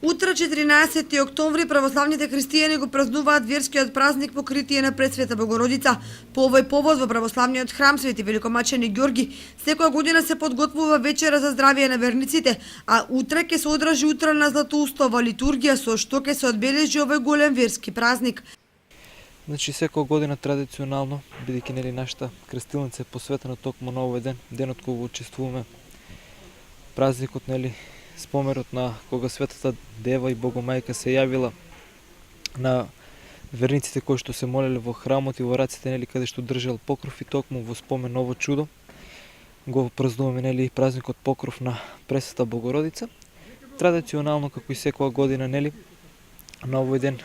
Утре 14 октомври православните христијани го празнуваат верскиот празник покритие на Пресвета Богородица. По овој повод во православниот храм Свети Великомачени Ѓорги секоја година се подготвува вечера за здравје на верниците, а утре ќе се одржи утрена златоустова литургија со што ќе се одбележи овој голем верски празник. Значи секоја година традиционално, бидејќи нели нашата крстилница е посветена токму на овој ден, денот кога учествуваме празникот, нели споменот на кога Светата Дева и Богомајка се јавила на верниците кои што се молеле во храмот и во раците, нели каде што држал покров, и токму во спомен на ово чудо го празнуваме, нели празникот покров на Пресвета Богородица. Традиционално, како и секоја година, нели на овој ден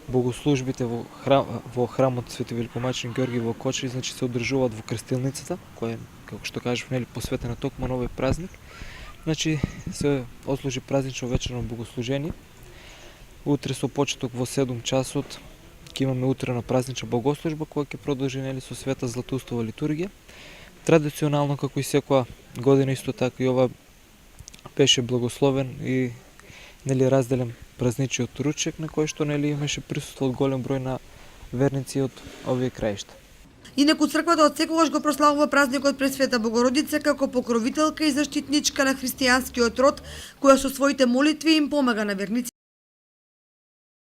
богослужбите во храмот Свети Великомачен Ѓорги во Кочани, значи се одржуваат во крстилницата, која е, како што кажав, нели посветена токму на овој празник. Значи се отслужи празнично вечерно богослужение. Утре со почеток во 7 часот ќе имаме утрена празнична богослужба која ќе продолжи, нели со света златоустова литургија. Традиционално, како и секоја година, исто така и ова беше благословен и нели разделен празничниот ручек, на кој што нели имаше присуство од голем број на верници од овие краишта. Инаку црквата од секогаш го прославува празникот Пресвета Богородица како покровителка и заштитничка на христијанскиот род, која со своите молитви им помага на верниците